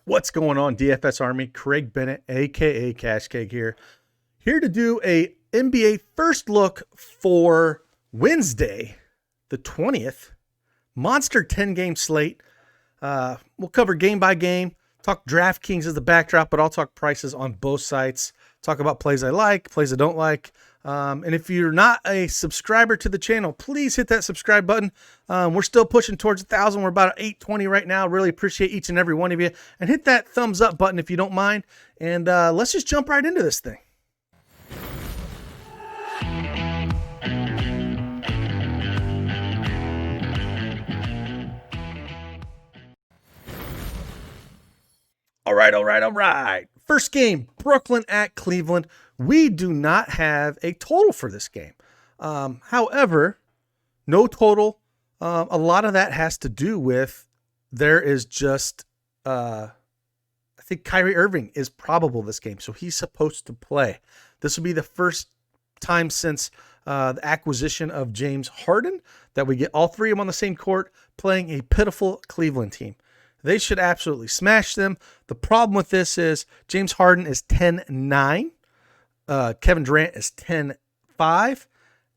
What's going on, DFS Army? Craig Bennett, aka Cash Cake here to do a NBA first look for Wednesday, the 20th. Monster 10-game slate. We'll cover game by game, talk DraftKings as the backdrop, but I'll talk prices on both sites, talk about plays I like, plays I don't like. And if you're not a subscriber to the channel, please hit that subscribe button. We're still pushing towards 1,000. We're about at 820 right now. Really appreciate each and every one of you. And hit that thumbs up button if you don't mind. And let's just jump right into this thing. All right. First game, Brooklyn at Cleveland. We do not have a total for this game. However, no total. A lot of that has to do with there is just, I think Kyrie Irving is probable this game, so he's supposed to play. This will be the first time since the acquisition of James Harden that we get all three of them on the same court playing a pitiful Cleveland team. They should absolutely smash them. The problem with this is James Harden is 10-9. Kevin Durant is 10-5.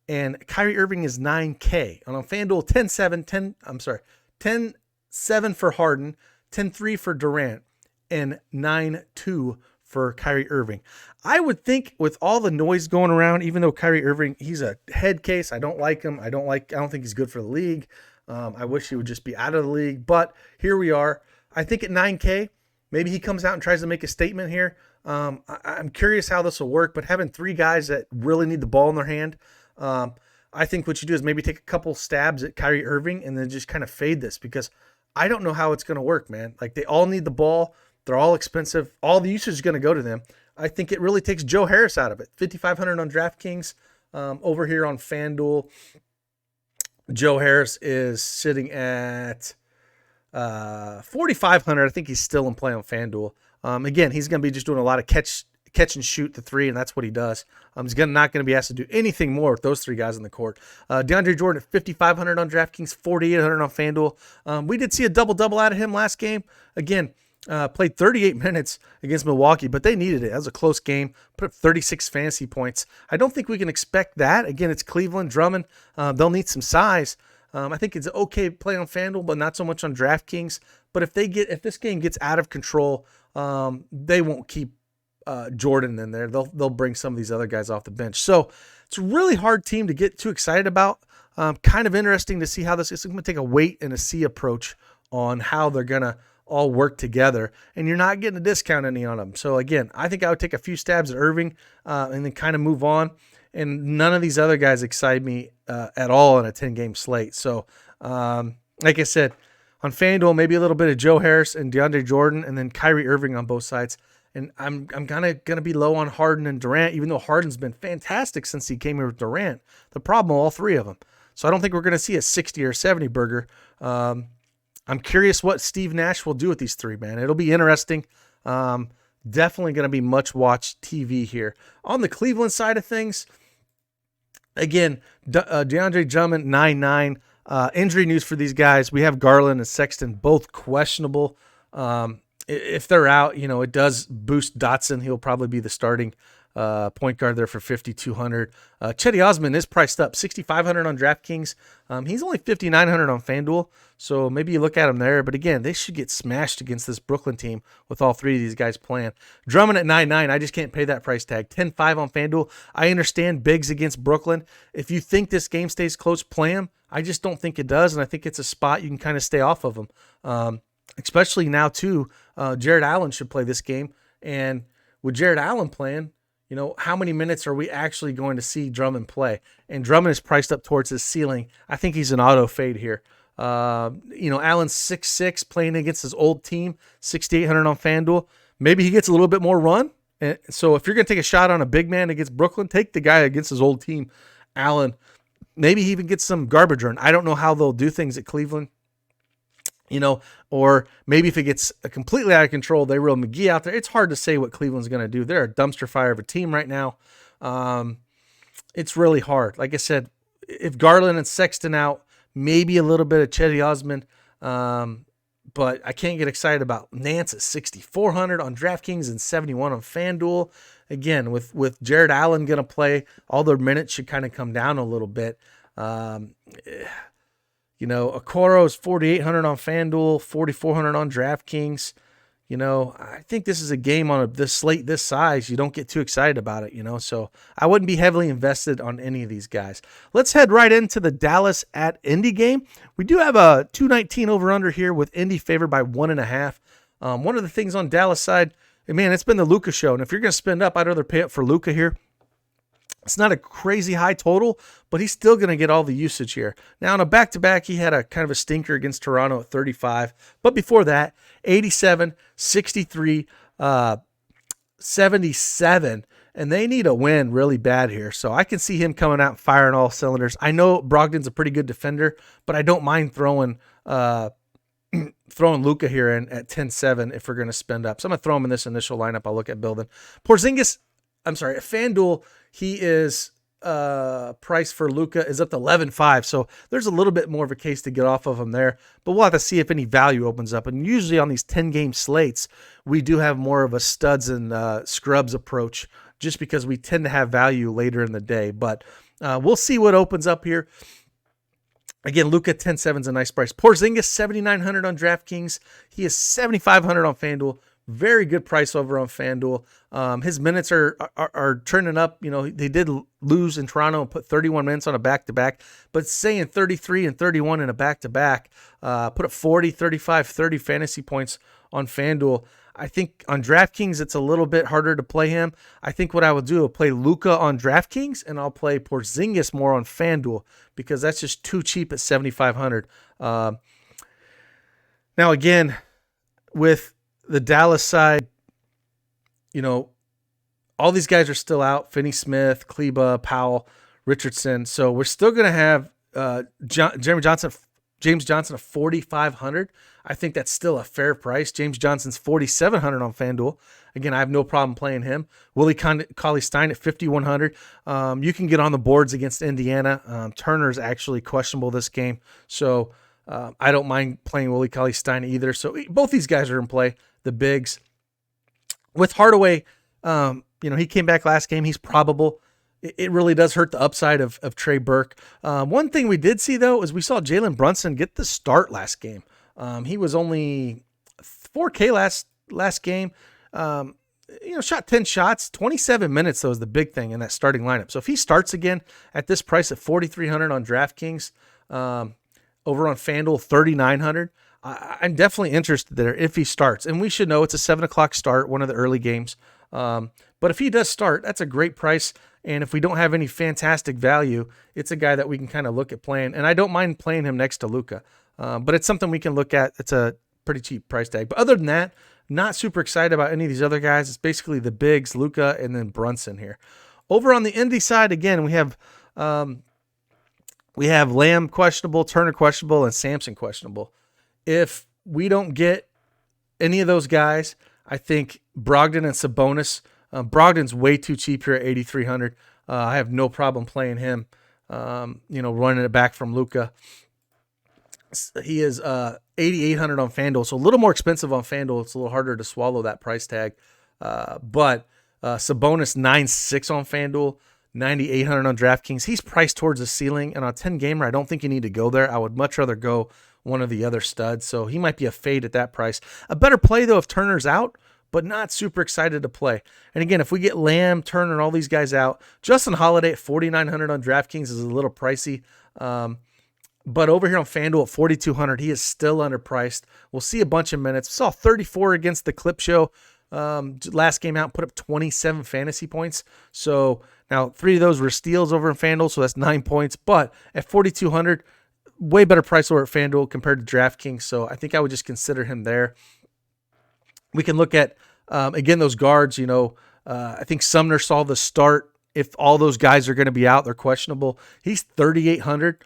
And Kyrie Irving is 9K. And on FanDuel, 10-7 for Harden, 10-3 for Durant, and 9-2 for Kyrie Irving. I would think with all the noise going around, even though Kyrie Irving, he's a head case. I don't like him. I don't think he's good for the league. I wish he would just be out of the league, but here we are. I think at 9K, maybe he comes out and tries to make a statement here. I'm curious how this will work, but having three guys that really need the ball in their hand, I think what you do is maybe take a couple stabs at Kyrie Irving and then just kind of fade this, because I don't know how it's going to work, man. Like, they all need the ball. They're all expensive. All the usage is going to go to them. I think it really takes Joe Harris out of it. 5,500 on DraftKings. Over here on FanDuel, Joe Harris is sitting at 4,500. I think he's still in play on FanDuel. Again, he's going to be just doing a lot of catch and shoot the three, and that's what he does. He's not going to be asked to do anything more with those three guys on the court. DeAndre Jordan at 5,500 on DraftKings, 4,800 on FanDuel. We did see a double-double out of him last game. Again, played 38 minutes against Milwaukee, but they needed it. That was a close game. Put up 36 fantasy points. I don't think we can expect that. Again, it's Cleveland, Drummond. They'll need some size. I think it's okay play on FanDuel, but not so much on DraftKings. But if this game gets out of control, they won't keep Jordan in there. They'll bring some of these other guys off the bench. So it's a really hard team to get too excited about. Kind of interesting to see how this is. It's going to take a wait and a see approach on how they're going to all work together, and you're not getting a discount any on them. So again, I think I would take a few stabs at Irving and then kind of move on. And none of these other guys excite me at all in a 10-game slate. So like I said, on FanDuel, maybe a little bit of Joe Harris and DeAndre Jordan, and then Kyrie Irving on both sides. And I'm kind of going to be low on Harden and Durant, even though Harden's been fantastic since he came here with Durant. The problem, all three of them. So I don't think we're going to see a 60 or 70 burger. I'm curious what Steve Nash will do with these three, man. It'll be interesting. Definitely going to be much watched TV here. On the Cleveland side of things, again, DeAndre Drummond, 9-9. Injury news for these guys. We have Garland and Sexton both questionable. If they're out, it does boost Dotson. He'll probably be the starting point guard there for 5,200. Chetty Osman is priced up 6,500 on DraftKings. He's only 5,900 on FanDuel, so maybe you look at him there. But again, they should get smashed against this Brooklyn team with all three of these guys playing. Drummond at 9-9, I just can't pay that price tag. 10-5 on FanDuel. I understand bigs against Brooklyn. If you think this game stays close, play him. I just don't think it does, and I think it's a spot you can kind of stay off of them. Especially now too, Jared Allen should play this game, and with Jared Allen playing, how many minutes are we actually going to see Drummond play? And Drummond is priced up towards his ceiling. I think he's an auto fade here. Allen's 6'6", playing against his old team, 6,800 on FanDuel. Maybe he gets a little bit more run. And so if you're going to take a shot on a big man against Brooklyn, take the guy against his old team, Allen. Maybe he even gets some garbage run. I don't know how they'll do things at Cleveland. Or maybe if it gets completely out of control, they roll McGee out there. It's hard to say what Cleveland's going to do. They're a dumpster fire of a team right now. It's really hard. Like I said, if Garland and Sexton out, maybe a little bit of Chetty Osman. but I can't get excited about Nance at 6,400 on DraftKings and 71 on FanDuel. Again, with Jared Allen going to play, all their minutes should kind of come down a little bit. Okoro's 4,800 on FanDuel, 4,400 on DraftKings. I think this is a game on this slate this size. You don't get too excited about it, so I wouldn't be heavily invested on any of these guys. Let's head right into the Dallas at Indy game. We do have a 219 over under here with Indy favored by 1.5. One of the things on Dallas side, man, it's been the Luka show. And if you're going to spend up, I'd rather pay up for Luka here. It's not a crazy high total, but he's still going to get all the usage here. Now, on a back-to-back, he had a kind of a stinker against Toronto at 35. But before that, 87, 63, 77. And they need a win really bad here. So I can see him coming out and firing all cylinders. I know Brogdon's a pretty good defender, but I don't mind throwing Luka here in at 10-7 if we're going to spend up. So I'm going to throw him in this initial lineup I'll look at building. Porzingis, at FanDuel, he is price for Luka is up to 11.5. So there's a little bit more of a case to get off of him there, but we'll have to see if any value opens up. And usually on these 10-game slates, we do have more of a studs and scrubs approach just because we tend to have value later in the day. But we'll see what opens up here. Again, Luka 10-7 is a nice price. Porzingis 7,900 on DraftKings. He is 7,500 on FanDuel. Very good price over on FanDuel. His minutes are turning up. They did lose in Toronto and put 31 minutes on a back-to-back, but saying 33 and 31 in a back-to-back, put up 40, 35, 30 fantasy points on FanDuel. I think on DraftKings, it's a little bit harder to play him. I think what I will do, I'll play Luka on DraftKings, and I'll play Porzingis more on FanDuel because that's just too cheap at 7,500. Now, again, with the Dallas side, all these guys are still out. Finney Smith, Kleba, Powell, Richardson. So we're still going to have James Johnson of 4,500. I think that's still a fair price. James Johnson's 4,700 on FanDuel. Again, I have no problem playing him. Willie Cauley-Stein at 5,100. You can get on the boards against Indiana. Turner's actually questionable this game. So I don't mind playing Willie Cauley-Stein either. So both these guys are in play. The bigs. With Hardaway, he came back last game. He's probable. It really does hurt the upside of Trey Burke. One thing we did see, though, is we saw Jalen Brunson get the start last game. He was only 4K last game. Shot 10 shots, 27 minutes, though, is the big thing in that starting lineup. So if he starts again at this price at 4,300 on DraftKings, over on FanDuel, 3,900, I'm definitely interested there if he starts. And we should know it's a 7 o'clock start, one of the early games. But if he does start, that's a great price. And if we don't have any fantastic value, it's a guy that we can kind of look at playing. And I don't mind playing him next to Luka. But it's something we can look at. It's a pretty cheap price tag. But other than that, not super excited about any of these other guys. It's basically the bigs, Luka, and then Brunson here. Over on the Indy side, again, we have Lamb questionable, Turner questionable, and Sampson questionable. If we don't get any of those guys, I think Brogdon and Sabonis. Brogdon's way too cheap here at 8,300. I have no problem playing him. Running it back from Luka. He is 8,800 on FanDuel, so a little more expensive on FanDuel. It's a little harder to swallow that price tag. But Sabonis 9,600 on FanDuel, 9,800 on DraftKings. He's priced towards the ceiling, and on a 10-gamer, I don't think you need to go there. I would much rather go one of the other studs, so he might be a fade at that price. A better play, though, if Turner's out, but not super excited to play. And again, if we get Lamb, Turner, and all these guys out, Justin Holiday at 4,900 on DraftKings is a little pricey. But over here on FanDuel at 4,200, he is still underpriced. We'll see a bunch of minutes. We saw 34 against the Clip Show last game out, put up 27 fantasy points. So now 3 of those were steals over in FanDuel, so that's 9 points. But at 4,200, way better price over at FanDuel compared to DraftKings. So I think I would just consider him there. We can look at, again, those guards. I think Sumner saw the start. If all those guys are going to be out, they're questionable. He's 3,800.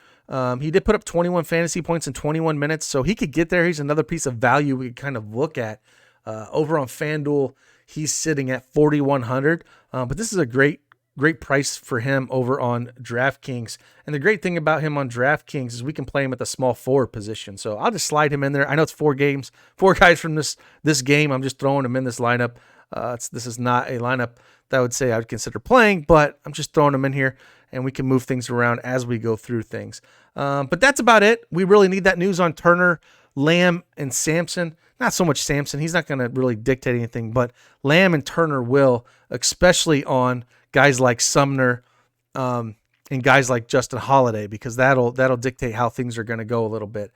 He did put up 21 fantasy points in 21 minutes, so he could get there. He's another piece of value we could kind of look at. Over on FanDuel, he's sitting at 4,100. But this is a great great price for him over on DraftKings. And the great thing about him on DraftKings is we can play him at the small forward position. So I'll just slide him in there. I know it's 4 guys from this game. I'm just throwing him in this lineup. This is not a lineup that I would say I would consider playing, but I'm just throwing him in here, and we can move things around as we go through things. But that's about it. We really need that news on Turner, Lamb, and Sampson. Not so much Sampson. He's not going to really dictate anything, but Lamb and Turner will, especially on guys like Sumner and guys like Justin Holiday, because that'll dictate how things are going to go a little bit.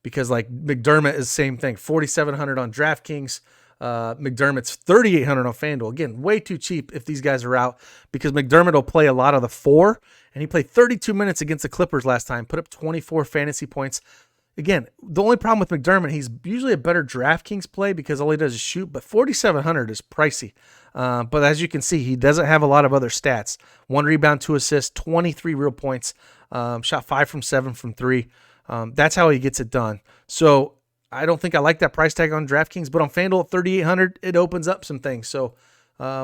Because like McDermott is the same thing, 4,700 on DraftKings. McDermott's 3,800 on FanDuel. Again, way too cheap if these guys are out, because McDermott will play a lot of the 4, and he played 32 minutes against the Clippers last time, put up 24 fantasy points. Again, the only problem with McDermott, he's usually a better DraftKings play because all he does is shoot, but 4,700 is pricey. But as you can see, he doesn't have a lot of other stats. 1 rebound, 2 assists, 23 real points, shot 5 from 7 from 3. That's how he gets it done. So I don't think I like that price tag on DraftKings, but on FanDuel at 3,800, it opens up some things. So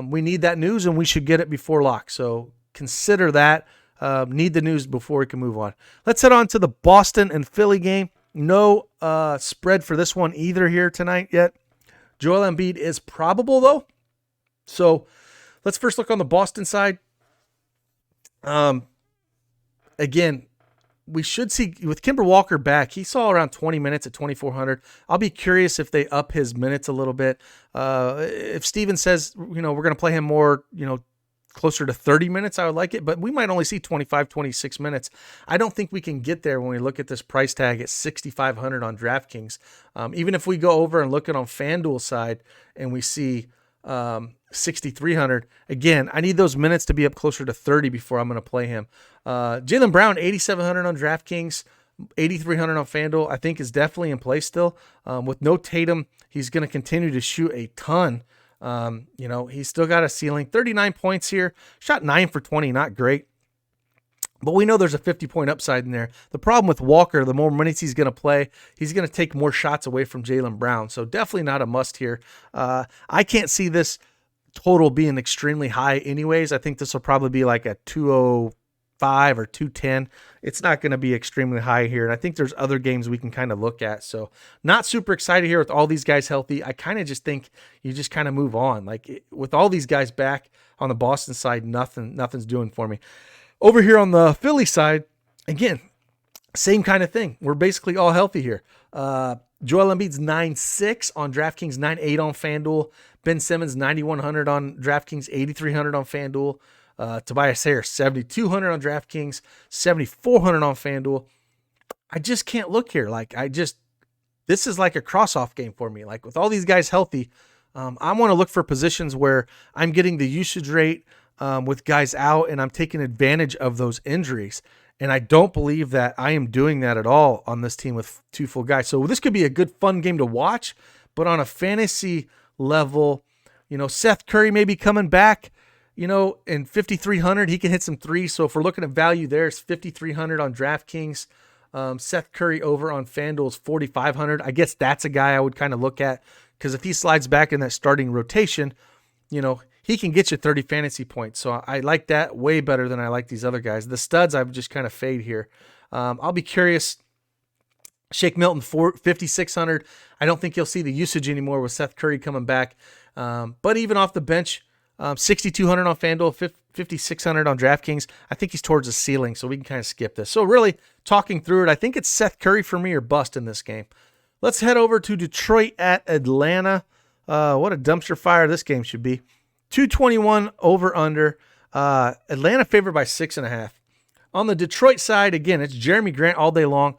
we need that news, and we should get it before lock. So consider that. Need the news before we can move on. Let's head on to the Boston and Philly game. No spread for this one either here tonight yet. Joel Embiid is probable, though. So let's first look on the Boston side. Again, we should see, with Kemba Walker back, he saw around 20 minutes at 2,400. I'll be curious if they up his minutes a little bit. If Steven says, we're going to play him more, closer to 30 minutes, I would like it, but we might only see 25, 26 minutes. I don't think we can get there when we look at this price tag at 6,500 on DraftKings. Even if we go over and look at on FanDuel side and we see 6,300, again, I need those minutes to be up closer to 30 before I'm going to play him. Jaylen Brown, 8,700 on DraftKings, 8,300 on FanDuel, I think is definitely in play still. With no Tatum, he's going to continue to shoot a ton. He's still got a ceiling, 39 points here, shot 9 for 20, not great, but we know there's a 50-point upside in there. The problem with Walker, the more minutes he's going to play, he's going to take more shots away from Jaylen Brown. So definitely not a must here. I can't see this total being extremely high anyways. I think this will probably be like a 205 or 210. It's not going to be extremely high here. And I think there's other games we can kind of look at. So not super excited here with all these guys healthy. I kind of just think you just kind of move on. With all these guys back on the Boston side, nothing's doing for me. Over here on the Philly side, again, same kind of thing. We're basically all healthy here. Joel Embiid's 9.6 on DraftKings, 9.8 on FanDuel. Ben Simmons, 9,100 on DraftKings, 8,300 on FanDuel. Tobias Harris, 7,200 on DraftKings, 7,400 on FanDuel. I just can't look here. This is like a cross-off game for me. With all these guys healthy, I want to look for positions where I'm getting the usage rate with guys out, and I'm taking advantage of those injuries. And I don't believe that I am doing that at all on this team with 2 full guys. So this could be a good, fun game to watch. But on a fantasy level, Seth Curry may be coming back, in 5,300. He can hit some threes. So if we're looking at value there, it's 5,300 on DraftKings. Seth Curry over on FanDuel is 4,500. I guess that's a guy I would kind of look at, because if he slides back in that starting rotation, he can get you 30 fantasy points. So I like that way better than I like these other guys. The studs, I've just kind of fade here. I'll be curious. Shake Milton, 5,600. I don't think you'll see the usage anymore with Seth Curry coming back. But even off the bench, 6,200 on FanDuel, 5,600 on DraftKings. I think he's towards the ceiling, so we can kind of skip this. So really, talking through it, I think it's Seth Curry for me or bust in this game. Let's head over to Detroit at Atlanta. What a dumpster fire this game should be. 221 over under. Atlanta favored by 6.5. On the Detroit side, again, it's Jeremy Grant all day long.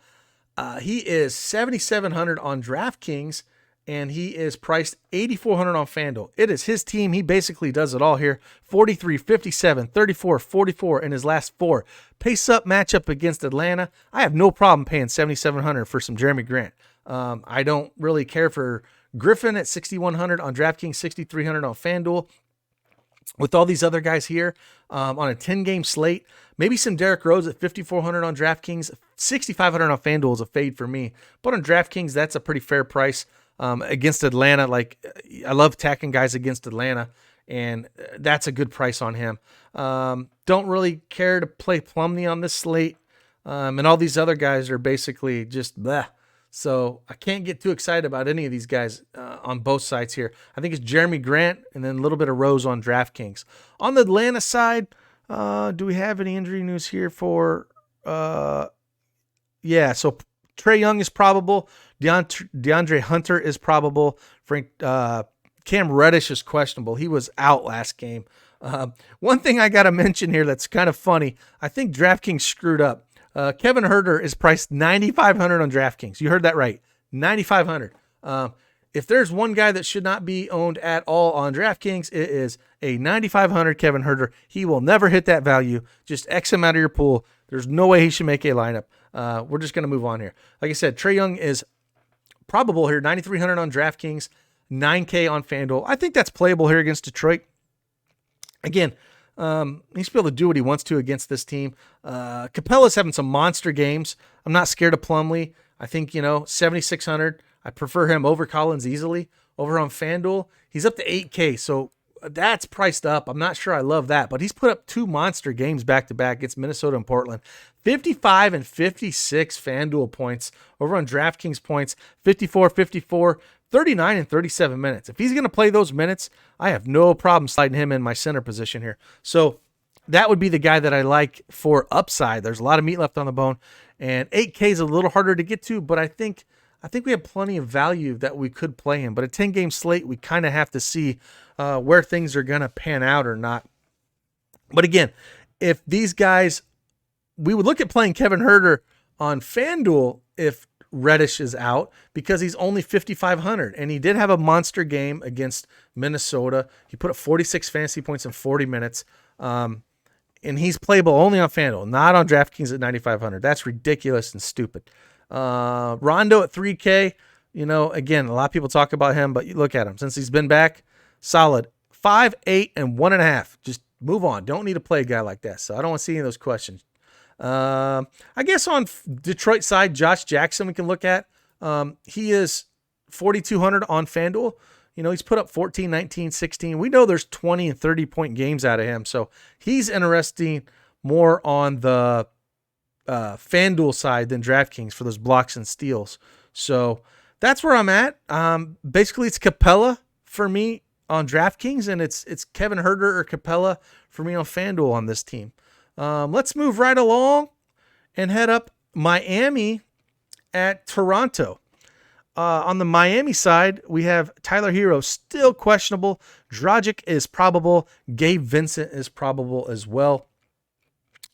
He is 7,700 on DraftKings, and he is priced 8,400 on FanDuel. It is his team. He basically does it all here. 43, 57, 34, 44 in his last 4. Pace up matchup against Atlanta. I have no problem paying 7,700 for some Jeremy Grant. I don't really care for Griffin at 6,100 on DraftKings, 6,300 on FanDuel. With all these other guys here on a 10-game slate, maybe some Derrick Rose at 5,400 on DraftKings, 6,500 on FanDuel is a fade for me. But on DraftKings, that's a pretty fair price against Atlanta. I love tacking guys against Atlanta, and that's a good price on him. Don't really care to play Plumlee on this slate, and all these other guys are basically just bleh. So I can't get too excited about any of these guys on both sides here. I think it's Jeremy Grant and then a little bit of Rose on DraftKings. On the Atlanta side, do we have any injury news here for yeah, so Trae Young is probable. DeAndre Hunter is probable. Cam Reddish is questionable. He was out last game. One thing I got to mention here that's kind of funny, I think DraftKings screwed up. Kevin Huerter is priced $9,500 on DraftKings. You heard that right, $9,500. If there's one guy that should not be owned at all on DraftKings, it is a $9,500 Kevin Huerter. He will never hit that value. Just X him out of your pool. There's no way he should make a lineup. We're just going to move on here. Like I said, Trae Young is probable here, $9,300 on DraftKings, $9K on FanDuel. I think that's playable here against Detroit. Again, he should be able to do what he wants to against this team. Capella's having some monster games. I'm not scared of Plumlee. I think, 7,600. I prefer him over Collins easily. Over on FanDuel, he's up to 8K, so that's priced up. I'm not sure I love that, but he's put up 2 monster games back-to-back against Minnesota and Portland. 55 and 56 FanDuel points. Over on DraftKings points, 54, 54, 39 and 37 minutes. If he's going to play those minutes, I have no problem sliding him in my center position here. So that would be the guy that I like for upside. There's a lot of meat left on the bone, and 8K is a little harder to get to, but I think we have plenty of value that we could play him. But a 10-game slate, we kind of have to see where things are going to pan out or not. But again, if these guys, we would look at playing Kevin Huerter on FanDuel if Reddish is out, because he's only 5,500, and he did have a monster game against Minnesota. He put up 46 fantasy points in 40 minutes, and he's playable only on FanDuel, not on DraftKings at 9,500. That's ridiculous and stupid. Rondo at 3K, again, a lot of people talk about him, but you look at him since he's been back, solid 5, 8, and 1.5. Just move on. Don't need to play a guy like that. So I don't want to see any of those questions. I guess on Detroit side, Josh Jackson we can look at. He is 4,200 on FanDuel. He's put up 14, 19, 16. We know there's 20 and 30-point games out of him. So he's interesting more on the FanDuel side than DraftKings for those blocks and steals. So that's where I'm at. Basically, it's Capella for me on DraftKings, and it's Kevin Huerter or Capella for me on FanDuel on this team. Let's move right along and head up Miami at Toronto. On the Miami side, we have Tyler Hero still questionable. Dragic is probable. Gabe Vincent is probable as well.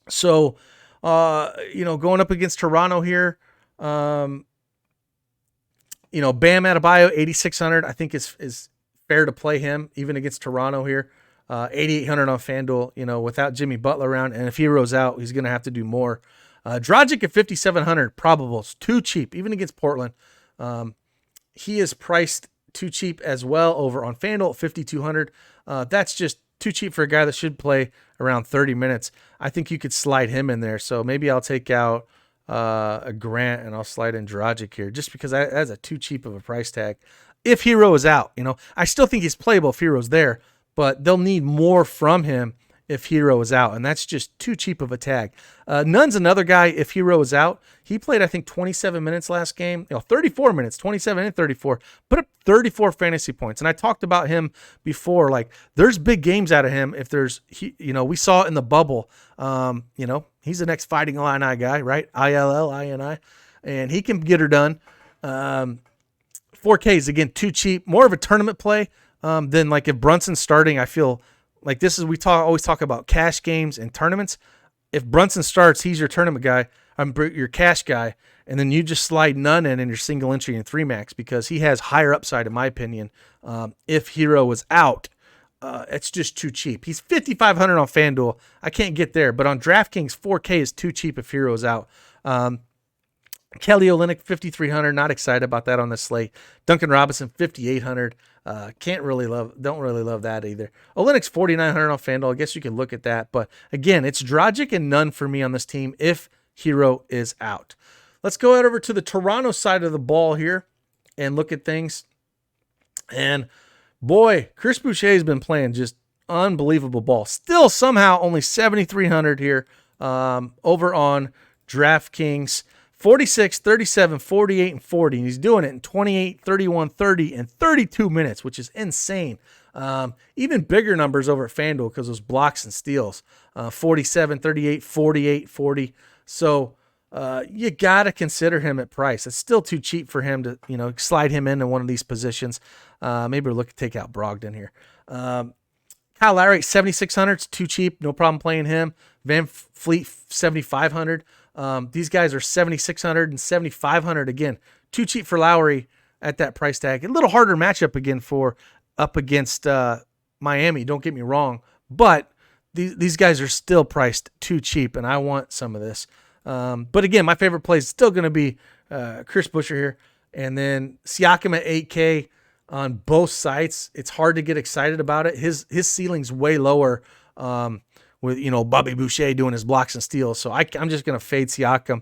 So, going up against Toronto here, Bam Adebayo, 8,600, I think is fair to play him even against Toronto here. 8,800 on FanDuel, without Jimmy Butler around. And if Hero's out, he's going to have to do more. Dragic at 5,700, probable. It's too cheap, even against Portland. He is priced too cheap as well over on FanDuel at 5,200. That's just too cheap for a guy that should play around 30 minutes. I think you could slide him in there. So maybe I'll take out a Grant and I'll slide in Dragic here just because that's a too cheap of a price tag. If Hero is out, I still think he's playable if Hero's there, but they'll need more from him if Hero is out, and that's just too cheap of a tag. Nunn's another guy if Hero is out. He played, I think, 27 minutes last game. 34 minutes, 27 and 34. Put up 34 fantasy points, and I talked about him before. Like, there's big games out of him if there's, we saw it in the bubble. He's the next Fighting Illini guy, right? ILLINI, and he can get her done. 4K is, again, too cheap. More of a tournament play than, like, if Brunson's starting, I feel like this is, always talk about cash games and tournaments. If Brunson starts, he's your tournament guy, your cash guy, and then you just slide Nunn in your single entry and 3-max because he has higher upside, in my opinion. If Hero was out, it's just too cheap. He's 5,500 on FanDuel. I can't get there, but on DraftKings, 4K is too cheap if Hero's out. Kelly Olynyk, 5,300. Not excited about that on the slate. Duncan Robinson, 5,800. Don't really love that either. Olynyk's 4,900 on FanDuel. I guess you can look at that. But again, it's Dragic and Nunn for me on this team if Hero is out. Let's go over to the Toronto side of the ball here and look at things. And boy, Chris Boucher has been playing just unbelievable ball. Still somehow only 7,300 here over on DraftKings. 46, 37, 48, and 40. And he's doing it in 28, 31, 30, and 32 minutes, which is insane. Even bigger numbers over at FanDuel because those blocks and steals. 47, 38, 48, 40. So you got to consider him at price. It's still too cheap for him to, slide him into one of these positions. Maybe we'll look to take out Brogdon here. Kyle Lowry, 7,600. It's too cheap. No problem playing him. Van Fleet, 7,500. These guys are 7,600 and 7,500. Again, too cheap for Lowry at that price tag. A little harder matchup again up against Miami. Don't get me wrong, but these guys are still priced too cheap, and I want some of this. But again, my favorite play is still going to be Chris Buescher here, and then Siakam at 8K on both sites. It's hard to get excited about it. His ceiling's way lower. With Bobby Boucher doing his blocks and steals. So I'm just going to fade Siakam.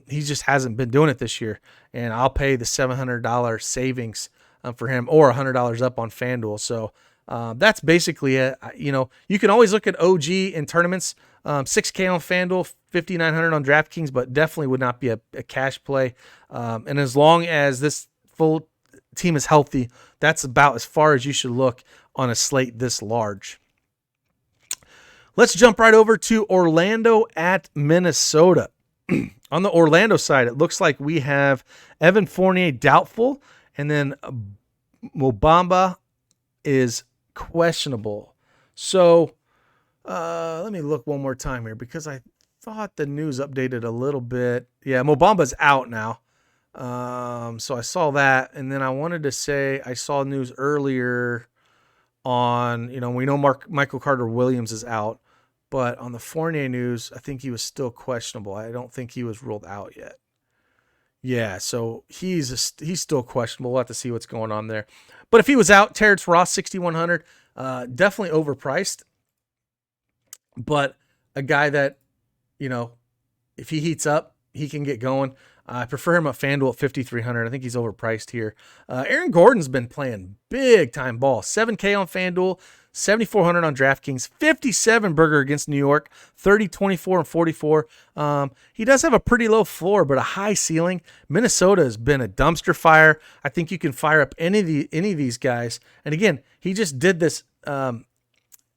He just hasn't been doing it this year. And I'll pay the $700 savings for him or $100 up on FanDuel. So that's basically it. You can always look at OG in tournaments. 6K on FanDuel, 5,900 on DraftKings, but definitely would not be a cash play. And as long as this full team is healthy, that's about as far as you should look on a slate this large. Let's jump right over to Orlando at Minnesota. On the Orlando side, it looks like we have Evan Fournier doubtful, and then Mobamba is questionable. So let me look one more time here because I thought the news updated a little bit. Yeah, Mobamba's out now. So I saw that, and then I wanted to say I saw news earlier on, we know Michael Carter-Williams is out, but on the Fournier news, I think he was still questionable. I don't think he was ruled out yet. Yeah, so he's still questionable. We'll have to see what's going on there. But if he was out, Terrence Ross, 6,100, definitely overpriced. But a guy that, if he heats up, he can get going. I prefer him at FanDuel at 5,300. I think he's overpriced here. Aaron Gordon's been playing big time ball. 7K on FanDuel, 7,400 on DraftKings, 57 burger against New York, 30, 24, and 44. He does have a pretty low floor, but a high ceiling. Minnesota has been a dumpster fire. I think you can fire up any of these guys. And again, he just did this.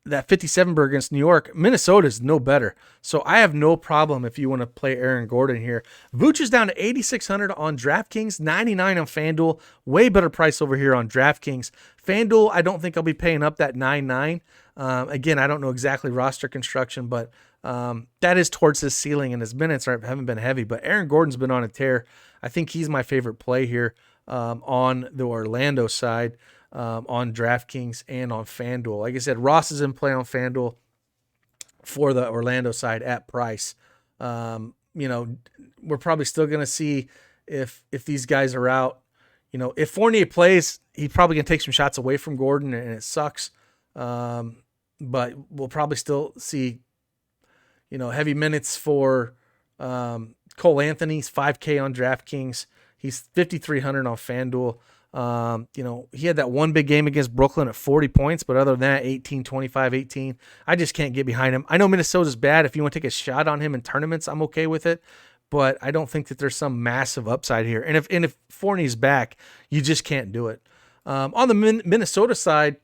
That 57 burger against New York. Minnesota is no better. So I have no problem if you want to play Aaron Gordon here. Vooch is down to 8,600 on DraftKings, 99 on FanDuel. Way better price over here on DraftKings. FanDuel, I don't think I'll be paying up that 9.9. Again, I don't know exactly roster construction, but that is towards his ceiling, and his minutes haven't been heavy. But Aaron Gordon's been on a tear. I think he's my favorite play here on the Orlando side. On DraftKings and on FanDuel. Like I said, Ross is in play on FanDuel for the Orlando side at price. We're probably still going to see if these guys are out. If Fournier plays, he's probably going to take some shots away from Gordon, and it sucks. But we'll probably still see, heavy minutes for Cole Anthony's 5K on DraftKings. He's 5,300 on FanDuel. He had that one big game against Brooklyn at 40 points, but other than that, 18, 25, 18. I just can't get behind him. I know Minnesota's bad. If you want to take a shot on him in tournaments, I'm okay with it, but I don't think that there's some massive upside here. And if Fournier's back, you just can't do it. On the Minnesota side,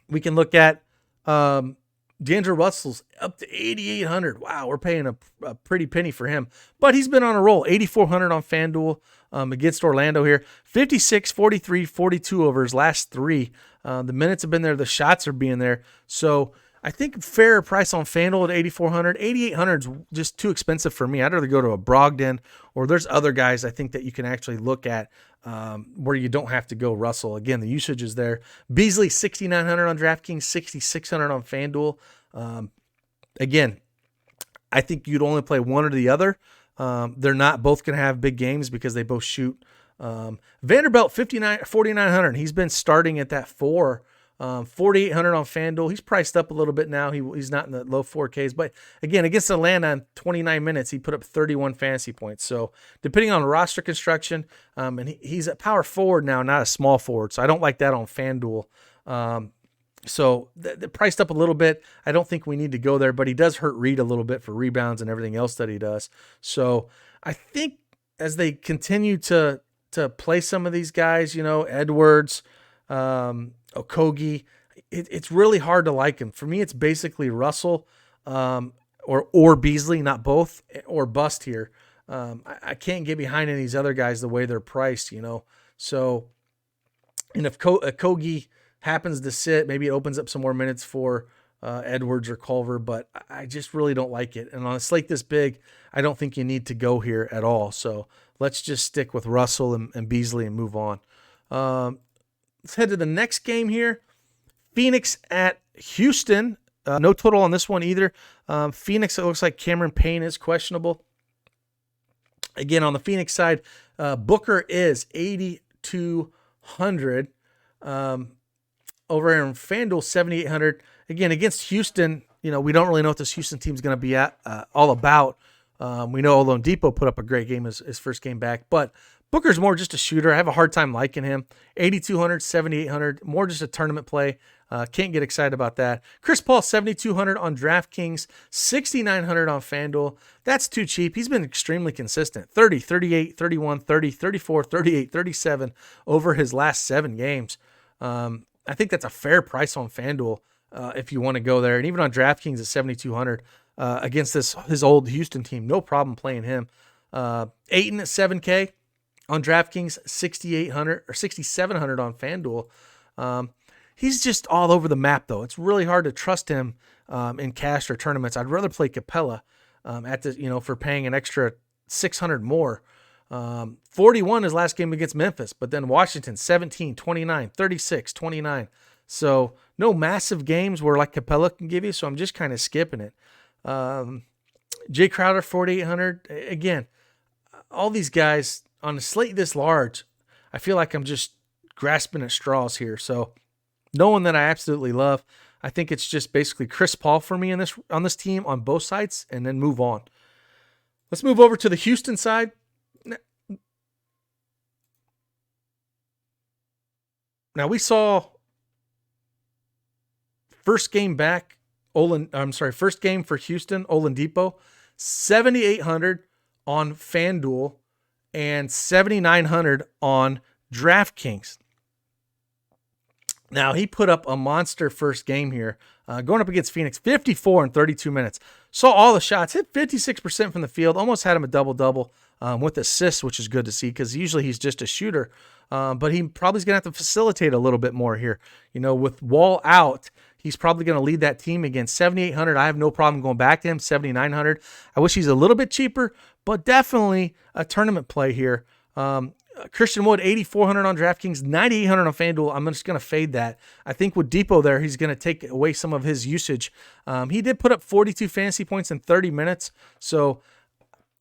we can look at D'Angelo Russell's up to 8,800. Wow, we're paying a pretty penny for him. But he's been on a roll. 8,400 on FanDuel against Orlando here. 56, 43, 42 over his last three. The minutes have been there. The shots are being there. So I think fair price on FanDuel at 8,400. 8,800 is just too expensive for me. I'd rather go to a Brogdon, or there's other guys I think that you can actually look at where you don't have to go Russell. Again, the usage is there. Beasley, 6,900 on DraftKings, 6,600 on FanDuel. Again, I think you'd only play one or the other. They're not both going to have big games because they both shoot. Vanderbilt, 4,900. He's been starting at that 4. 4,800 on FanDuel. He's priced up a little bit now. He's not in the low 4Ks. But again, against Atlanta in 29 minutes, he put up 31 fantasy points. So depending on roster construction, and he's a power forward now, not a small forward. So I don't like that on FanDuel. So the priced up a little bit. I don't think we need to go there, but he does hurt Reed a little bit for rebounds and everything else that he does. So I think as they continue to play some of these guys, Edwards, Okogie, it's really hard to like him. For me, it's basically Russell or Beasley, not both, or bust here. I can't get behind any of these other guys the way they're priced, So, and if Okogie happens to sit, maybe it opens up some more minutes for Edwards or Culver, but I just really don't like it. And on a slate this big, I don't think you need to go here at all. So let's just stick with Russell and Beasley and move on. Let's head to the next game here. Phoenix at Houston. No total on this one either. Phoenix, it looks like Cameron Payne is questionable. Again, on the Phoenix side, Booker is 8,200. Over in FanDuel, 7,800. Again, against Houston, we don't really know what this Houston team is going to be all about. We know Oladipo put up a great game his first game back, but Booker's more just a shooter. I have a hard time liking him. 8,200, 7,800, more just a tournament play. Can't get excited about that. Chris Paul, 7,200 on DraftKings, 6,900 on FanDuel. That's too cheap. He's been extremely consistent. 30, 38, 31, 30, 34, 38, 37 over his last 7 games. I think that's a fair price on FanDuel if you want to go there. And even on DraftKings at 7,200 against his old Houston team, no problem playing him. Ayton at 7K on DraftKings, 6,800 or 6,700 on FanDuel. He's just all over the map, though. It's really hard to trust him in cash or tournaments. I'd rather play Capella for paying an extra 600 more. 41 his last game against Memphis, but then Washington 17, 29, 36, 29. So no massive games where like Capella can give you. So I'm just kind of skipping it. Jay Crowder, 4,800. Again, all these guys on a slate this large, I feel like I'm just grasping at straws here. So no one that I absolutely love. I think it's just basically Chris Paul for me on this team on both sides, and then move on. Let's move over to the Houston side. Now we saw first game for Houston, Oladipo, 7,800 on FanDuel and 7,900 on DraftKings. Now he put up a monster first game here, going up against Phoenix, 54 in 32 minutes. Saw all the shots, hit 56% from the field, almost had him a double-double with assists, which is good to see because usually he's just a shooter. But he probably is going to have to facilitate a little bit more here. With Wall out, he's probably going to lead that team again. 7,800, I have no problem going back to him. 7,900, I wish he's a little bit cheaper, but definitely a tournament play here. Christian Wood, 8,400 on DraftKings, 9,800 on FanDuel. I'm just going to fade that. I think with Depot there, he's going to take away some of his usage. He did put up 42 fantasy points in 30 minutes, so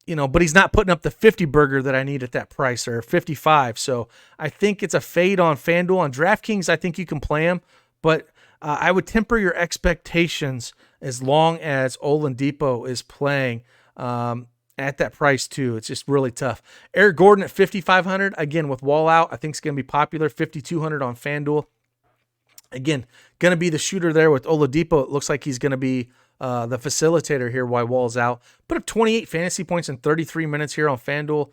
but he's not putting up the 50 burger that I need at that price, or 55. So I think it's a fade on FanDuel. On DraftKings, I think you can play him, but I would temper your expectations as long as Oladipo is playing at that price too. It's just really tough. Eric Gordon at 5,500. Again, with Wall out, I think it's going to be popular. 5,200 on FanDuel. Again, going to be the shooter there with Oladipo. It looks like he's going to be the facilitator here while Wall's out. Put up 28 fantasy points in 33 minutes here on FanDuel.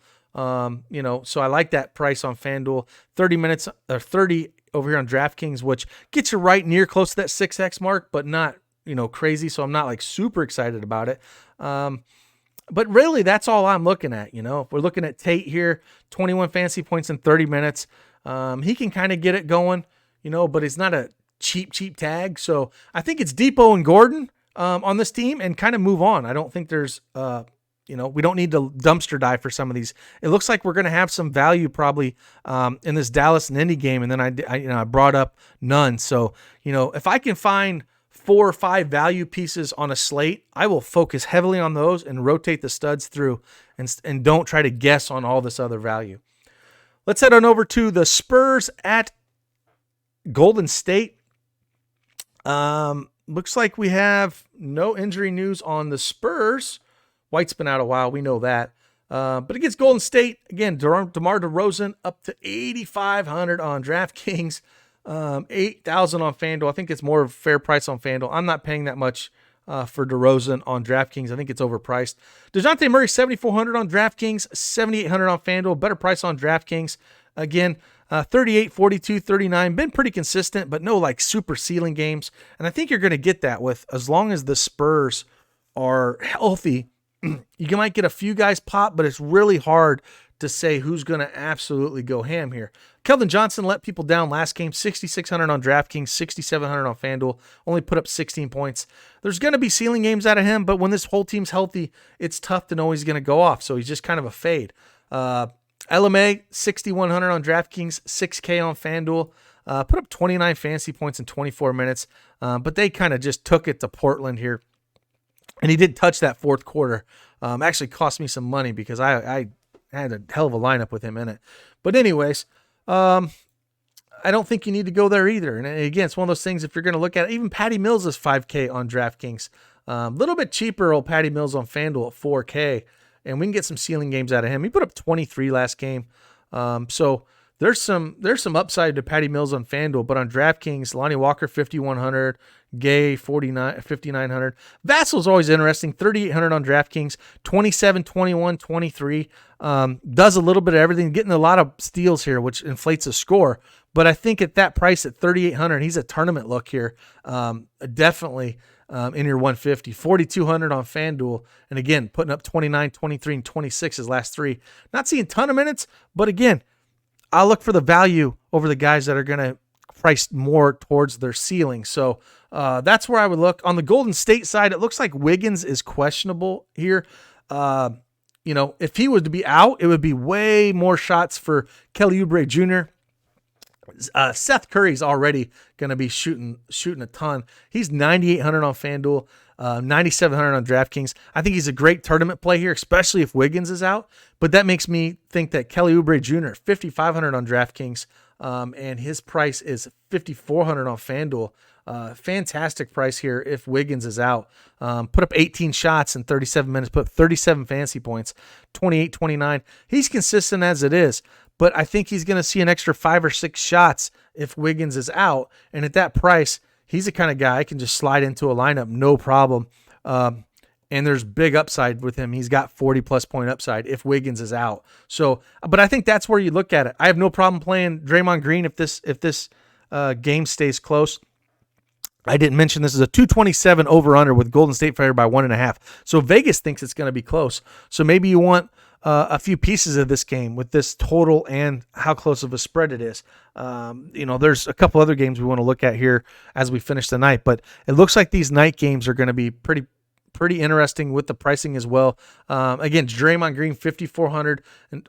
So I like that price on FanDuel. 30 minutes or 30 over here on DraftKings, which gets you right near close to that 6X mark, but not, crazy. So I'm not like super excited about it. But really, that's all I'm looking at. If we're looking at Tate here, 21 fantasy points in 30 minutes. He can kind of get it going, but it's not a cheap tag. So I think it's Depot and Gordon on this team and kind of move on. I don't think there's, we don't need to dumpster dive for some of these. It looks like we're going to have some value probably in this Dallas and Indy game. And then I brought up none. So, if I can find 4 or 5 value pieces on a slate, I will focus heavily on those and rotate the studs through and don't try to guess on all this other value. Let's head on over to the Spurs at Golden State. Looks like we have no injury news on the Spurs. White's been out a while. We know that. But against Golden State, again, DeMar DeRozan up to 8,500 on DraftKings. $8,000 on FanDuel. I think it's more of a fair price on FanDuel. I'm not paying that much for DeRozan on DraftKings. I think it's overpriced. DeJounte Murray, $7,400 on DraftKings, $7,800 on FanDuel. Better price on DraftKings. Again, 38, 42, 39. Been pretty consistent, but no like super ceiling games. And I think you're going to get that with as long as the Spurs are healthy. You might get a few guys pop, but it's really hard to say who's going to absolutely go ham here. Keldon Johnson let people down last game, 6,600 on DraftKings, 6,700 on FanDuel, only put up 16 points. There's going to be ceiling games out of him, but when this whole team's healthy, it's tough to know he's going to go off, so he's just kind of a fade. LMA, 6,100 on DraftKings, 6K on FanDuel, put up 29 fantasy points in 24 minutes, but they kind of just took it to Portland here. And he did touch that fourth quarter. Actually cost me some money because I had a hell of a lineup with him in it. But anyways, I don't think you need to go there either. And again, it's one of those things, if you're going to look at it, even Patty Mills is 5K on DraftKings. A little bit cheaper, old Patty Mills on FanDuel at 4K. And we can get some ceiling games out of him. He put up 23 last game. So there's some upside to Patty Mills on FanDuel. But on DraftKings, Lonnie Walker, 5,100. Gay, 5,900. Vassal's always interesting, 3,800 on DraftKings, 27, 21, 23. Does a little bit of everything, getting a lot of steals here, which inflates the score. But I think at that price at 3,800, he's a tournament look here. Definitely in your 150. 4,200 on FanDuel. And again, putting up 29, 23, and 26 his last three. Not seeing a ton of minutes, but again, I'll look for the value over the guys that are going to price more towards their ceiling. So that's where I would look. On the Golden State side, it looks like Wiggins is questionable here. If he was to be out, it would be way more shots for Kelly Oubre Jr. Seth Curry's already going to be shooting a ton. He's 9,800 on FanDuel, 9,700 on DraftKings. I think he's a great tournament play here, especially if Wiggins is out. But that makes me think that Kelly Oubre Jr., 5,500 on DraftKings, and his price is 5,400 on FanDuel. Fantastic price here if Wiggins is out. Put up 18 shots in 37 minutes, put up 37 fantasy points, 28, 29. He's consistent as it is, but I think he's going to see an extra 5 or 6 shots if Wiggins is out. And at that price, he's the kind of guy I can just slide into a lineup, no problem. And there's big upside with him. He's got 40-plus point upside if Wiggins is out. So, but I think that's where you look at it. I have no problem playing Draymond Green if this game stays close. I didn't mention this is a 227 over-under with Golden State favored by 1.5. So Vegas thinks it's going to be close. So maybe you want a few pieces of this game with this total and how close of a spread it is. There's a couple other games we want to look at here as we finish the night, but it looks like these night games are going to be pretty interesting with the pricing as well. Again, Draymond Green, 5,400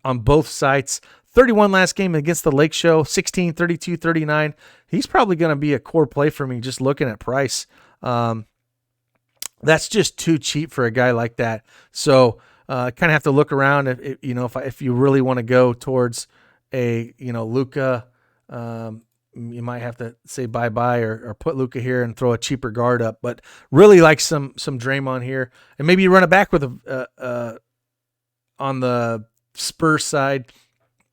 on both sites. 31 last game against the Lake Show, 16, 32, 39. He's probably going to be a core play for me just looking at price. That's just too cheap for a guy like that. So kind of have to look around if you really want to go towards a Luka. You might have to say bye-bye or put Luka here and throw a cheaper guard up. But really like some Draymond here. And maybe you run it back with on the Spurs side.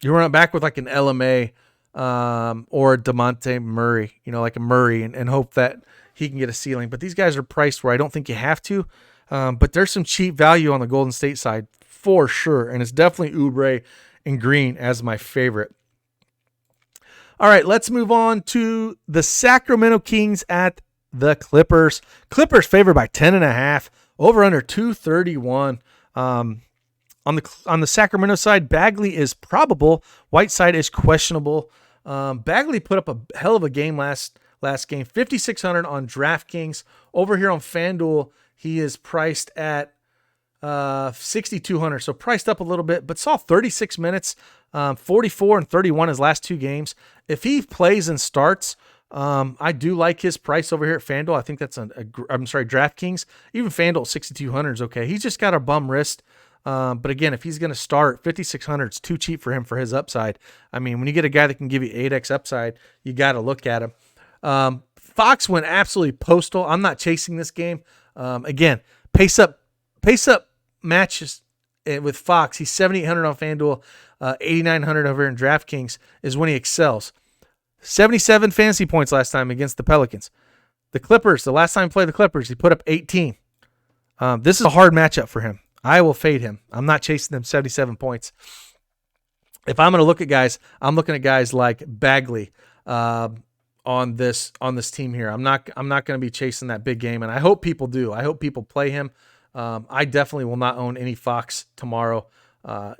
You run it back with like an LMA or a DeMonte Murray, like a Murray, and hope that he can get a ceiling. But these guys are priced where I don't think you have to. But there's some cheap value on the Golden State side for sure. And it's definitely Oubre and Green as my favorite. All right, let's move on to the Sacramento Kings at the Clippers. Clippers favored by 10.5, over under 231. On the Sacramento side, Bagley is probable. Whiteside is questionable. Bagley put up a hell of a game last game. 5,600 on DraftKings. Over here on FanDuel, he is priced at 6,200. So priced up a little bit, but saw 36 minutes, 44 and 31 his last two games. If he plays and starts, I do like his price over here at FanDuel. I think that's DraftKings. Even FanDuel 6,200 is okay. He's just got a bum wrist. But again, if he's going to start, 5,600 it's too cheap for him for his upside. I mean, when you get a guy that can give you 8x upside, you got to look at him. Fox went absolutely postal. I'm not chasing this game. Again, pace up matches with Fox. He's 7,800 on FanDuel, 8,900 over in DraftKings is when he excels. 77 fantasy points last time against the Pelicans. The Clippers, the last time he played the Clippers, he put up 18. This is a hard matchup for him. I will fade him. I'm not chasing them 77 points. If I'm going to look at guys, I'm looking at guys like Bagley on this team here. I'm not going to be chasing that big game, and I hope people do. I hope people play him. I definitely will not own any Fox tomorrow.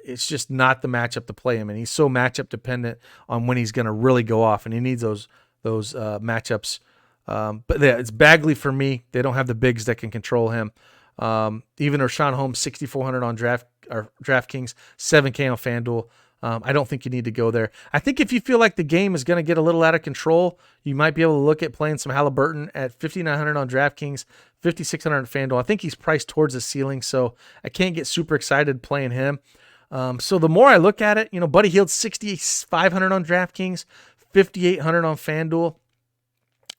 It's just not the matchup to play him, and he's so matchup dependent on when he's going to really go off, and he needs those matchups. But yeah, it's Bagley for me. They don't have the bigs that can control him. Even Rashawn Holmes, 6,400 on DraftKings, 7K on FanDuel. I don't think you need to go there. I think if you feel like the game is going to get a little out of control, you might be able to look at playing some Halliburton at 5,900 on DraftKings, 5,600 on FanDuel. I think he's priced towards the ceiling, so I can't get super excited playing him. So the more I look at it, Buddy Hield, 6,500 on DraftKings, 5,800 on FanDuel.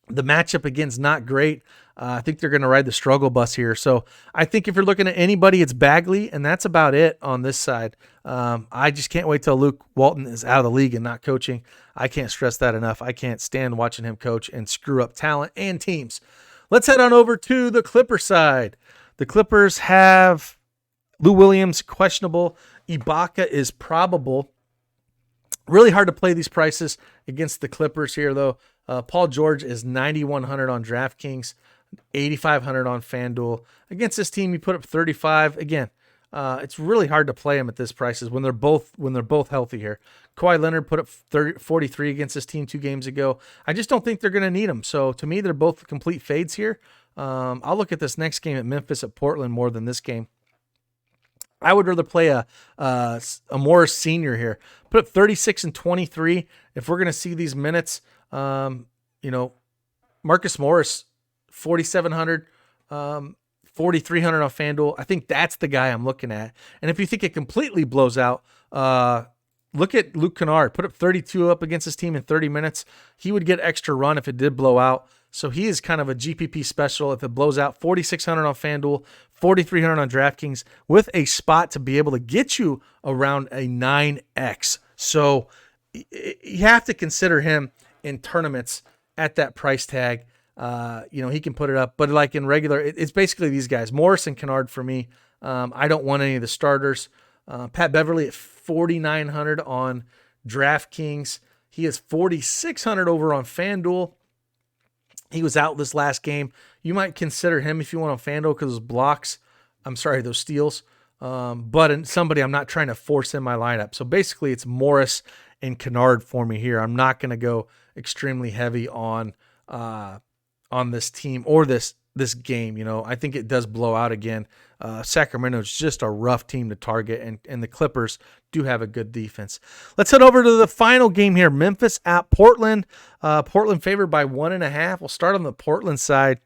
The matchup, again, is not great. I think they're going to ride the struggle bus here. So I think if you're looking at anybody, it's Bagley, and that's about it on this side. I just can't wait till Luke Walton is out of the league and not coaching. I can't stress that enough. I can't stand watching him coach and screw up talent and teams. Let's head on over to the Clippers side. The Clippers have Lou Williams questionable. Ibaka is probable. Really hard to play these prices against the Clippers here, though. Paul George is 9,100 on DraftKings, 8,500 on FanDuel. Against this team, you put up 35. Again, it's really hard to play them at this prices when they're both healthy here. Kawhi Leonard put up 43 against this team 2 games ago. I just don't think they're going to need them. So to me, they're both complete fades here. I'll look at this next game at Memphis at Portland more than this game. I would rather play a Morris Senior here. Put up 36 and 23. If we're going to see these minutes, Marcus Morris, 4,700, 4,300 on FanDuel. I think that's the guy I'm looking at. And if you think it completely blows out, look at Luke Kennard. Put up 32 up against his team in 30 minutes. He would get extra run if it did blow out. So he is kind of a GPP special if it blows out. 4,600 on FanDuel, 4,300 on DraftKings with a spot to be able to get you around a 9X. So you have to consider him in tournaments at that price tag. He can put it up, but like in regular, it's basically these guys, Morris and Kennard for me. I don't want any of the starters. Pat Beverly at 4,900 on DraftKings. He is 4,600 over on FanDuel. He was out this last game. You might consider him if you want on FanDuel because those steals. But somebody I'm not trying to force in my lineup. So basically it's Morris and Kennard for me here. I'm not going to go extremely heavy on this team or this game. I think it does blow out again. Sacramento is just a rough team to target, and the Clippers do have a good defense. Let's head over to the final game here. Memphis at Portland. Portland favored by 1.5. We'll start on the Portland side.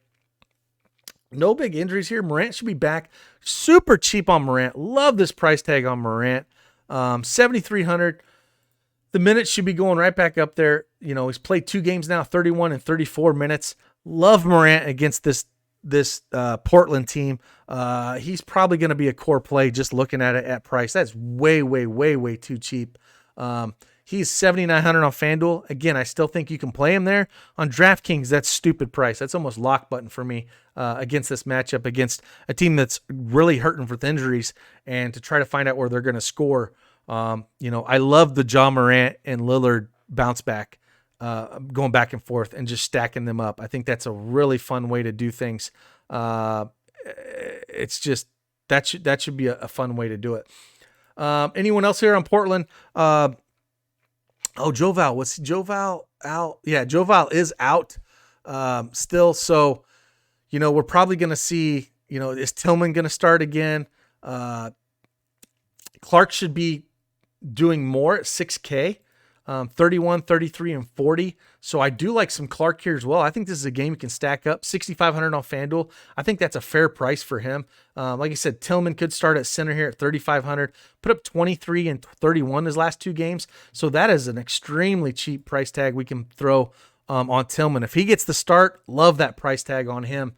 No big injuries here. Morant should be back. Super cheap on Morant. Love this price tag on Morant. 7,300. The minutes should be going right back up there. He's played 2 games now, 31 and 34 minutes. Love Morant against this Portland team. He's probably going to be a core play just looking at it at price. That's way, way, way, way too cheap. He's 7,900 on FanDuel. Again, I still think you can play him there. On DraftKings, that's stupid price. That's almost lock button for me against this matchup, against a team that's really hurting with injuries, and to try to find out where they're going to score. I love the Ja Morant and Lillard bounce back, going back and forth and just stacking them up. I think that's a really fun way to do things. It's just that should be a fun way to do it. Anyone else here on Portland? Joval. Was Joval out? Yeah, Joval is out still. So, we're probably going to see, is Tillman going to start again? Clark should be doing more at 6K, 31, 33, and 40. So I do like some Clark here as well. I think this is a game you can stack up. 6,500 on FanDuel. I think that's a fair price for him. Like I said, Tillman could start at center here at 3,500. Put up 23 and 31 his last 2 games. So that is an extremely cheap price tag we can throw on Tillman. If he gets the start, love that price tag on him.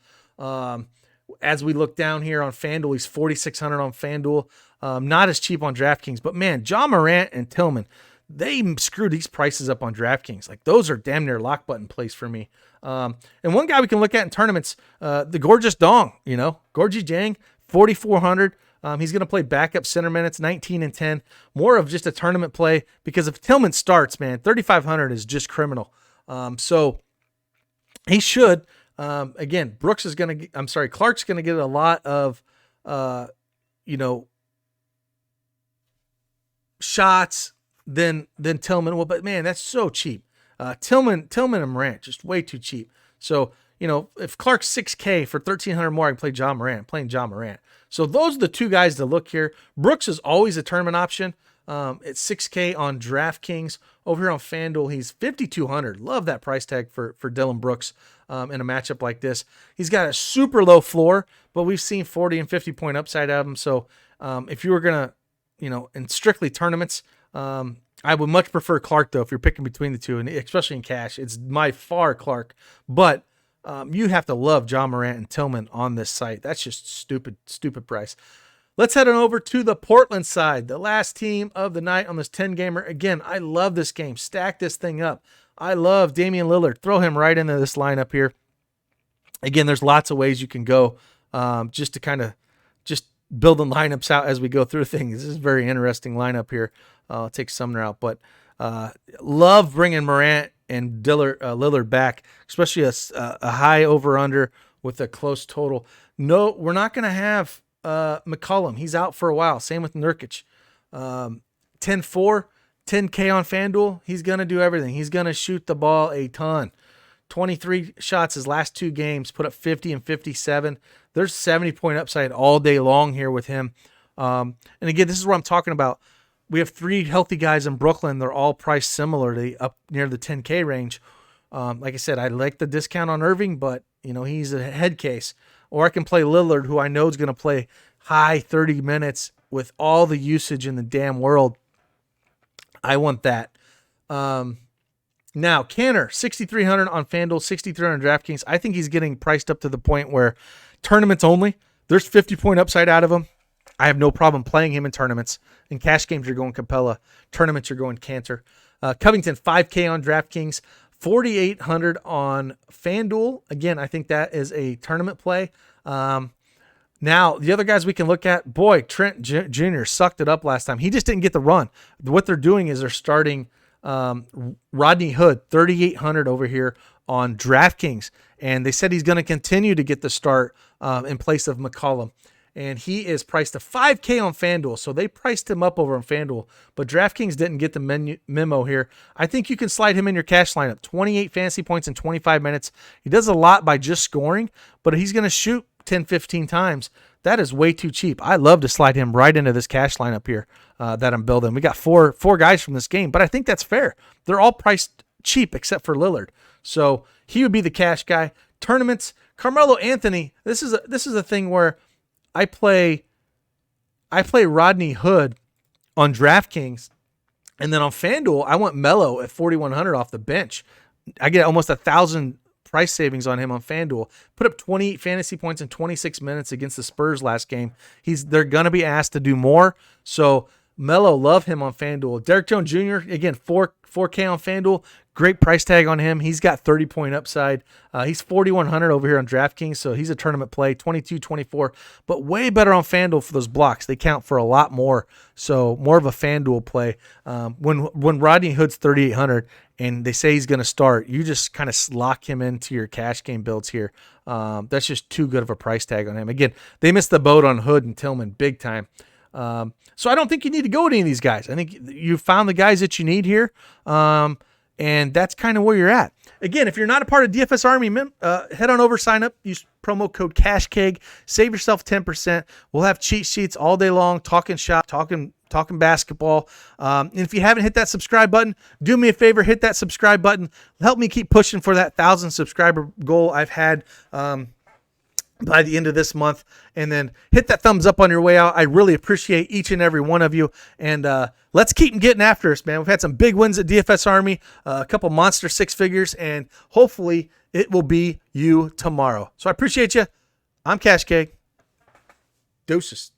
As we look down here on FanDuel, he's 4,600 on FanDuel. Not as cheap on DraftKings, but man, Ja Morant and Tillman, they screw these prices up on DraftKings. Like, those are damn near lock button plays for me. And one guy we can look at in tournaments, the Gorgeous Dong, Gorgie Jang, 4,400. He's going to play backup center minutes, 19 and 10. More of just a tournament play, because if Tillman starts, man, 3,500 is just criminal. So he should. Again, Clark's going to get a lot of, shots than Tillman will. But man, that's so cheap. Tillman and Morant, just way too cheap. So, if Clark's 6K for 1,300 more, I can play John Morant. I'm playing John Morant. So those are the two guys to look here. Brooks is always a tournament option. It's 6K on DraftKings. Over here on FanDuel, he's 5,200. Love that price tag for Dylan Brooks in a matchup like this. He's got a super low floor, but we've seen 40 and 50 point upside out of him. So if you were going to, in strictly tournaments, I would much prefer Clark, though, if you're picking between the two, and especially in cash. It's by far Clark. But you have to love John Morant and Tillman on this site. That's just stupid price. Let's head on over to the Portland side, the last team of the night on this 10-gamer. Again, I love this game. Stack this thing up. I love Damian Lillard. Throw him right into this lineup here. Again, there's lots of ways you can go just to kind of just building lineups out as we go through things. This is a very interesting lineup here. I'll take Sumner out, but love bringing Morant and Lillard back, especially a high over-under with a close total. No, we're not going to have McCollum. He's out for a while. Same with Nurkic. 10-4, 10K on FanDuel. He's going to do everything. He's going to shoot the ball a ton. 23 shots his last two games, put up 50 and 57. There's 70-point upside all day long here with him. And again, this is what I'm talking about. We have three healthy guys in Brooklyn. They're all priced similarly up near the 10K range. Like I said, I like the discount on Irving, but he's a head case. Or I can play Lillard, who I know is going to play high 30 minutes with all the usage in the damn world. I want that. Now, Canner, 6,300 on FanDuel, 6,300 on DraftKings. I think he's getting priced up to the point where tournaments only, there's 50-point upside out of him. I have no problem playing him in tournaments. In cash games, you're going Capella. Tournaments, you're going Cantor. Covington, 5K on DraftKings, 4,800 on FanDuel. Again, I think that is a tournament play. Now, the other guys we can look at, boy, Trent Jr. sucked it up last time. He just didn't get the run. What they're doing is they're starting Rodney Hood, 3,800 over here on DraftKings. And they said he's going to continue to get the start in place of McCollum. And he is priced to 5K on FanDuel. So they priced him up over on FanDuel. But DraftKings didn't get the memo here. I think you can slide him in your cash lineup. 28 fantasy points in 25 minutes. He does a lot by just scoring, but he's going to shoot 10, 15 times. That is way too cheap. I love to slide him right into this cash lineup here that I'm building. We got four guys from this game, but I think that's fair. They're all priced cheap except for Lillard. So he would be the cash guy. Tournaments, Carmelo Anthony, this is a thing where I play Rodney Hood on DraftKings, and then on FanDuel, I want Melo at 4,100 off the bench. I get almost 1,000 price savings on him on FanDuel. Put up 28 fantasy points in 26 minutes against the Spurs last game. They're going to be asked to do more, so Melo, love him on FanDuel. Derrick Jones Jr., again, 4K on FanDuel. Great price tag on him. He's got 30-point upside. He's 4,100 over here on DraftKings, so he's a tournament play, 22-24, but way better on FanDuel for those blocks. They count for a lot more, so more of a FanDuel play. When Rodney Hood's 3,800 and they say he's going to start, you just kind of lock him into your cash game builds here. That's just too good of a price tag on him. Again, they missed the boat on Hood and Tillman big time. So I don't think you need to go to any of these guys. I think you found the guys that you need here. And that's kind of where you're at. Again, if you're not a part of DFS Army, head on over, sign up, use promo code CashKeg, save yourself 10%. We'll have cheat sheets all day long, talking shop, talking basketball. And if you haven't hit that subscribe button, do me a favor, hit that subscribe button. Help me keep pushing for that 1,000 subscriber goal I've had by the end of this month. And then hit that thumbs up on your way out. I really appreciate each and every one of you. And let's keep getting after us, man. We've had some big wins at DFS Army, a couple monster six figures, and hopefully it will be you tomorrow. So I appreciate you. I'm Cash Cake. Deuces.